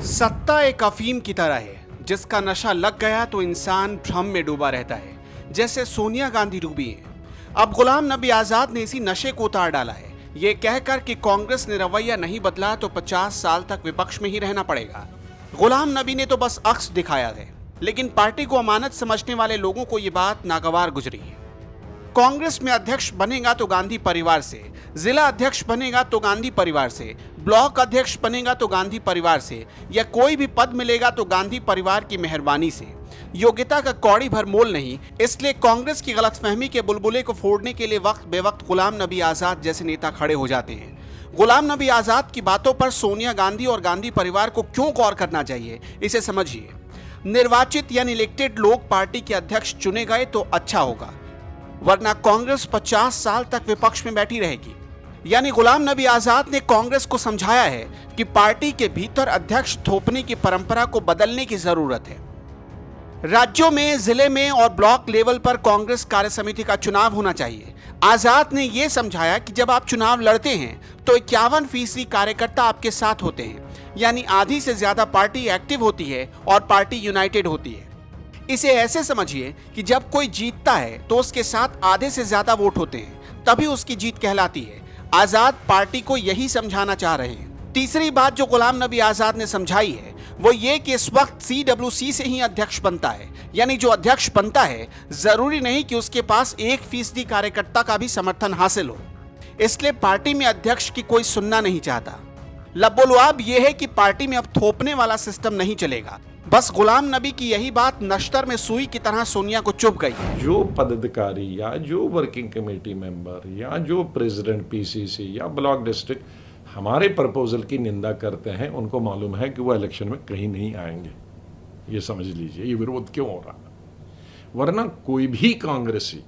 सत्ता एक अफीम की तरह है, जिसका नशा लग गया तो इंसान भ्रम में डूबा रहता है, जैसे सोनिया गांधी डूबी हैं। अब गुलाम नबी आजाद ने इसी नशे को उतार डाला है, ये कहकर कि कांग्रेस ने रवैया नहीं बदला तो 50 साल तक विपक्ष में ही रहना पड़ेगा। गुलाम नबी ने तो बस अक्स दिखाया है, लेकिन पार्टी को अमानत समझने वाले लोगों को ये बात नागवार गुजरी है। कांग्रेस में अध्यक्ष बनेगा तो गांधी परिवार से, जिला अध्यक्ष बनेगा तो गांधी परिवार से, ब्लॉक अध्यक्ष बनेगा तो गांधी परिवार से, या कोई भी पद मिलेगा तो गांधी परिवार की मेहरबानी से। योग्यता का कौड़ी भर मोल नहीं, इसलिए कांग्रेस की गलतफहमी के बुलबुले को फोड़ने के लिए वक्त बेवक्त गुलाम नबी आजाद जैसे नेता खड़े हो जाते हैं। गुलाम नबी आजाद की बातों पर सोनिया गांधी और गांधी परिवार को क्यों गौर करना चाहिए, इसे समझिए। निर्वाचित यानी इलेक्टेड लोग पार्टी के अध्यक्ष चुने गए तो अच्छा होगा, वरना कांग्रेस 50 साल तक विपक्ष में बैठी रहेगी। यानी गुलाम नबी आजाद ने कांग्रेस को समझाया है कि पार्टी के भीतर अध्यक्ष थोपने की परंपरा को बदलने की जरूरत है। राज्यों में, जिले में और ब्लॉक लेवल पर कांग्रेस कार्यसमिति का चुनाव होना चाहिए। आजाद ने यह समझाया कि जब आप चुनाव लड़ते हैं तो 51% कार्यकर्ता आपके साथ होते हैं, यानी आधी से ज्यादा पार्टी एक्टिव होती है और पार्टी यूनाइटेड होती है। इसे ऐसे समझिए कि जब कोई जीतता है तो उसके साथ आधे से ज्यादा वोट होते हैं, तभी उसकी जीत कहलाती है। आजाद पार्टी को यही समझाना चाह रहे हैं। तीसरी बात जो गुलाम नबी आजाद ने समझाई है वो ये कि इस वक्त CWC से ही अध्यक्ष बनता है, यानी जो अध्यक्ष बनता है जरूरी नहीं कि उसके पास 1% कार्यकर्ता का भी समर्थन हासिल हो। इसलिए पार्टी में अध्यक्ष की कोई सुनना नहीं चाहता। लबोलुआब यह है कि पार्टी में अब थोपने वाला सिस्टम नहीं चलेगा। बस गुलाम नबी की यही बात नश्तर में सुई की तरह सोनिया को चुभ गई। जो पदाधिकारी या जो वर्किंग कमेटी मेंबर या जो प्रेसिडेंट PCC या ब्लॉक डिस्ट्रिक्ट हमारे प्रपोजल की निंदा करते हैं, उनको मालूम है कि वो इलेक्शन में कहीं नहीं आएंगे। ये समझ लीजिए ये विरोध क्यों हो रहा है। वरना कोई भी कांग्रेसी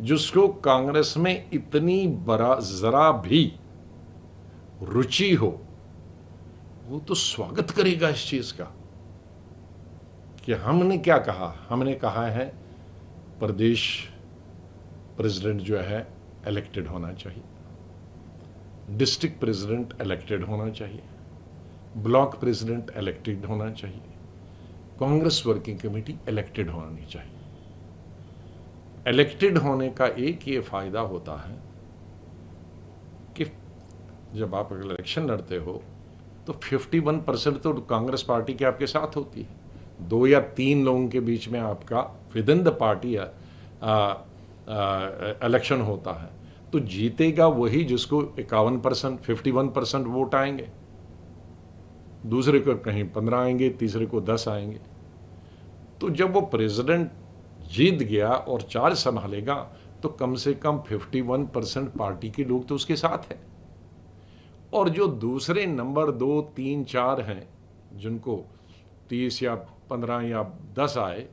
जिसको कांग्रेस में इतनी बड़ा जरा भी रुचि हो, वो तो स्वागत करेगा इस चीज का कि हमने क्या कहा। हमने कहा है प्रदेश प्रेसिडेंट जो है इलेक्टेड होना चाहिए, डिस्ट्रिक्ट प्रेसिडेंट इलेक्टेड होना चाहिए, ब्लॉक प्रेसिडेंट इलेक्टेड होना चाहिए, कांग्रेस वर्किंग कमेटी इलेक्टेड होनी चाहिए। इलेक्टेड होने का एक ये फायदा होता है कि जब आप इलेक्शन लड़ते हो तो 51% तो कांग्रेस पार्टी के आपके साथ होती है। 2 या 3 लोगों के बीच में आपका with in the party election होता है, तो जीतेगा वही जिसको 51% 51% वोट आएंगे, दूसरे को कहीं 15 आएंगे, तीसरे को 10 आएंगे। तो जब वो प्रेसिडेंट जीत गया और चार्ज संभालेगा तो कम से कम 51% पार्टी के लोग तो उसके साथ है। और जो दूसरे नंबर 2, 3, 4 हैं, जिनको 30 या 15 या 10 आए,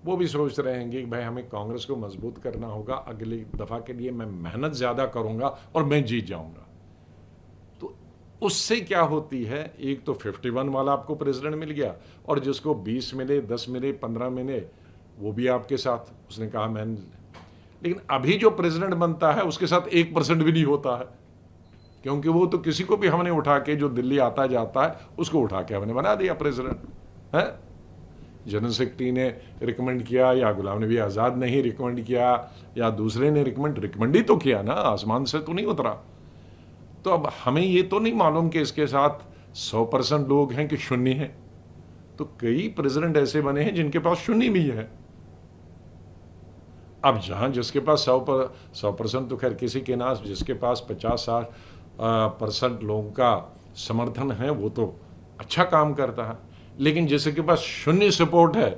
वो भी सोच रहे हैं कि भाई हमें कांग्रेस को मजबूत करना होगा, अगली दफा के लिए मैं मेहनत ज्यादा करूंगा और मैं जीत जाऊंगा। तो उससे क्या होती है, एक तो 51 वाला आपको प्रेसिडेंट मिल गया और जिसको 20 मिले, 10 मिले, 15 मिले, वो भी आपके साथ। उसने कहा मैं, लेकिन अभी जो प्रेसिडेंट बनता है उसके साथ 1% भी नहीं होता है, क्योंकि वो तो किसी को भी हमने उठा के, जो दिल्ली आता जाता है उसको उठा के हमने बना दिया प्रेसिडेंट है। जनरल सेक्रेटरी ने रिकमेंड किया या गुलाम नबी आजाद ने ही रिकमेंड किया या दूसरे ने रिकमेंड ही तो किया ना, आसमान से तो नहीं उतरा। तो अब हमें ये तो नहीं मालूम कि इसके साथ 100% लोग हैं कि शून्य है। तो कई प्रेसिडेंट ऐसे बने हैं जिनके पास शून्य भी है। अब जहां जिसके पास 100% तो खैर किसी के ना, जिसके पास 50-60% लोगों का समर्थन है वो तो अच्छा काम करता है, लेकिन जिसके पास शून्य सपोर्ट है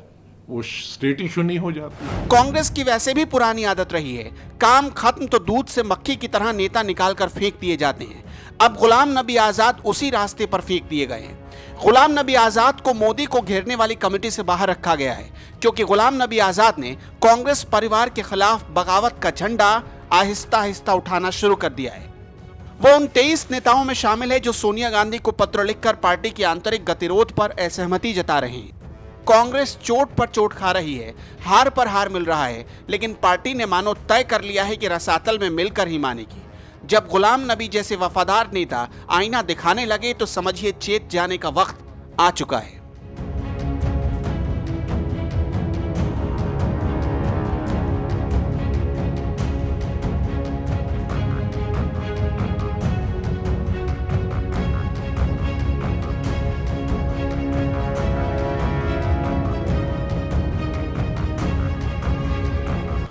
वो स्टेट ही शून्य हो जाती है। कांग्रेस की वैसे भी पुरानी आदत रही है, काम खत्म तो दूध से मक्खी की तरह नेता निकालकर फेंक दिए जाते हैं। अब गुलाम नबी आजाद उसी रास्ते पर फेंक दिए गए हैं। गुलाम नबी आजाद को मोदी को घेरने वाली कमेटी से बाहर रखा गया है, क्योंकि गुलाम नबी आजाद ने कांग्रेस परिवार के खिलाफ बगावत का झंडा आहिस्ता आहिस्ता उठाना शुरू कर दिया है। वो उन 23 नेताओं में शामिल है जो सोनिया गांधी को पत्र लिखकर पार्टी के आंतरिक गतिरोध पर असहमति जता रहे हैं। कांग्रेस चोट पर चोट खा रही है, हार पर हार मिल रहा है, लेकिन पार्टी ने मानो तय कर लिया है कि रसातल में मिलकर ही मानेगी। जब गुलाम नबी जैसे वफादार नेता आईना दिखाने लगे तो समझिए चेत जाने का वक्त आ चुका है।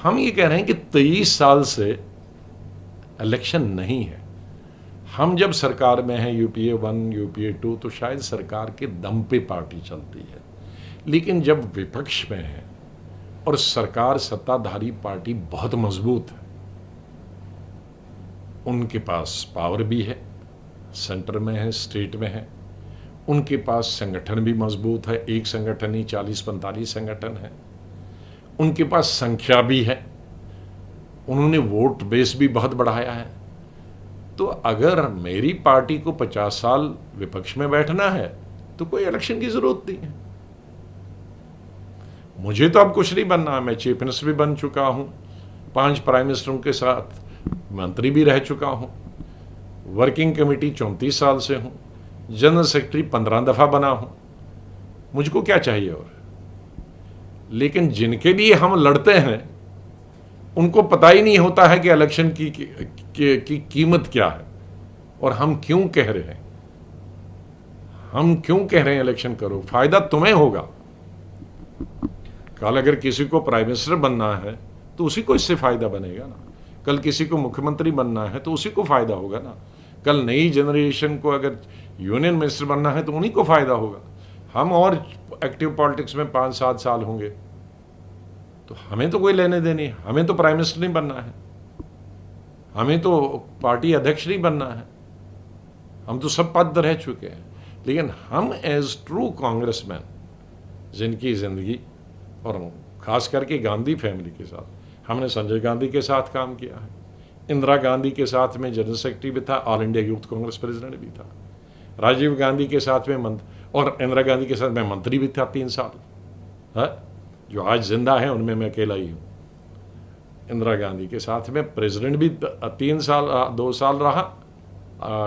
हम ये कह रहे हैं कि 23 साल से इलेक्शन नहीं है। हम जब सरकार में हैं, यूपीए 1, यूपीए 2, तो शायद सरकार के दम पे पार्टी चलती है, लेकिन जब विपक्ष में है और सरकार सत्ताधारी पार्टी बहुत मजबूत है, उनके पास पावर भी है, सेंटर में है, स्टेट में है, उनके पास संगठन भी मजबूत है, एक संगठन नहीं 40-45 संगठन है, उनके पास संख्या भी है, उन्होंने वोट बेस भी बहुत बढ़ाया है। तो अगर मेरी पार्टी को 50 साल विपक्ष में बैठना है तो कोई इलेक्शन की जरूरत नहीं है। मुझे तो अब कुछ नहीं बनना है, मैं चीफ मिनिस्टर भी बन चुका हूं, 5 प्राइम मिनिस्टरों के साथ मंत्री भी रह चुका हूं, वर्किंग कमेटी 34 साल से हूं, जनरल सेक्रेटरी 15 दफा बना हूं, मुझको क्या चाहिए और। लेकिन जिनके लिए हम लड़ते हैं उनको पता ही नहीं होता है कि इलेक्शन की कीमत क्या है और हम क्यों कह रहे हैं। हम क्यों कह रहे हैं इलेक्शन करो, फायदा तुम्हें होगा। कल अगर किसी को प्राइम मिनिस्टर बनना है तो उसी को इससे फायदा बनेगा ना, कल किसी को मुख्यमंत्री बनना है तो उसी को फायदा होगा ना, कल नई जनरेशन को अगर यूनियन मिनिस्टर बनना है तो उन्हीं को फायदा होगा। हम और एक्टिव पॉलिटिक्स में 5-7 साल होंगे तो हमें तो कोई लेने देने, हमें तो प्राइम मिनिस्टर नहीं बनना है, हमें तो पार्टी अध्यक्ष नहीं बनना है, हम तो सब पद रह चुके हैं। लेकिन हम एज ट्रू कांग्रेसमैन, जिनकी जिंदगी और खास करके गांधी फैमिली के साथ, हमने संजय गांधी के साथ काम किया है, इंदिरा गांधी के साथ में जनरल सेक्रेटरी भी था, all India youth Congress president भी था, राजीव गांधी के साथ में और इंदिरा गांधी के साथ मैं मंत्री भी था 3 साल है, जो आज जिंदा है उनमें मैं अकेला ही हूँ। इंदिरा गांधी के साथ में प्रेसिडेंट भी 3 साल 2 साल रहा,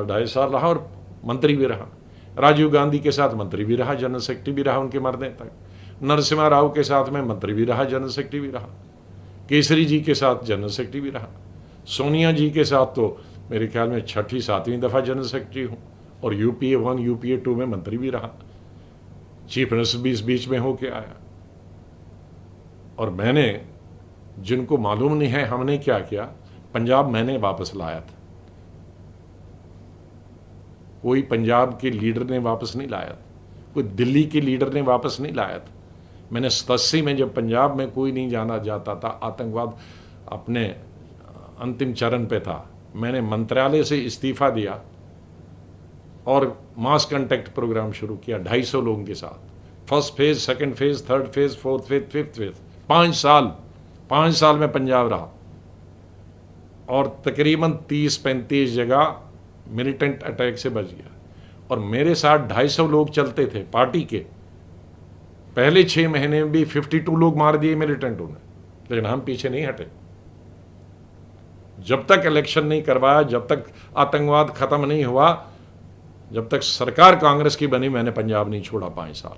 2.5 साल रहा और मंत्री भी रहा। राजीव गांधी के साथ मंत्री भी रहा, जनरल सेक्रेटरी भी रहा उनके मरने तक। नरसिम्हा राव के साथ में मंत्री भी रहा, जनरल सेक्रेटरी भी रहा। केसरी जी के साथ जनरल सेक्रेटरी भी रहा। सोनिया जी के साथ तो मेरे ख्याल में 6ठी-7वीं दफ़ा जनरल सेक्रेटरी हूँ और यूपीए 1, यूपीए 2 में मंत्री भी रहा। चीफ मिनिस्टर भी इस बीच में होके आया। और मैंने, जिनको मालूम नहीं है हमने क्या किया, पंजाब मैंने वापस लाया था, कोई पंजाब के लीडर ने वापस नहीं लाया था, कोई दिल्ली के लीडर ने वापस नहीं लाया था। मैंने 87 में जब पंजाब में कोई नहीं जाना जाता था, आतंकवाद अपने अंतिम चरण पे था, मैंने मंत्रालय से इस्तीफा दिया और मास कांटेक्ट प्रोग्राम शुरू किया 250 लोगों के साथ। First phase, second phase, third phase, fourth phase, fifth phase. 5 साल में पंजाब रहा और तकरीबन 30-35 जगह मिलिटेंट अटैक से बच गया। और मेरे साथ 250 लोग चलते थे पार्टी के। पहले 6 महीने में भी 52 लोग मार दिए मिलिटेंटों ने, लेकिन हम पीछे नहीं हटे। जब तक इलेक्शन नहीं करवाया, जब तक आतंकवाद खत्म नहीं हुआ, जब तक सरकार कांग्रेस की बनी, मैंने पंजाब नहीं छोड़ा 5 साल।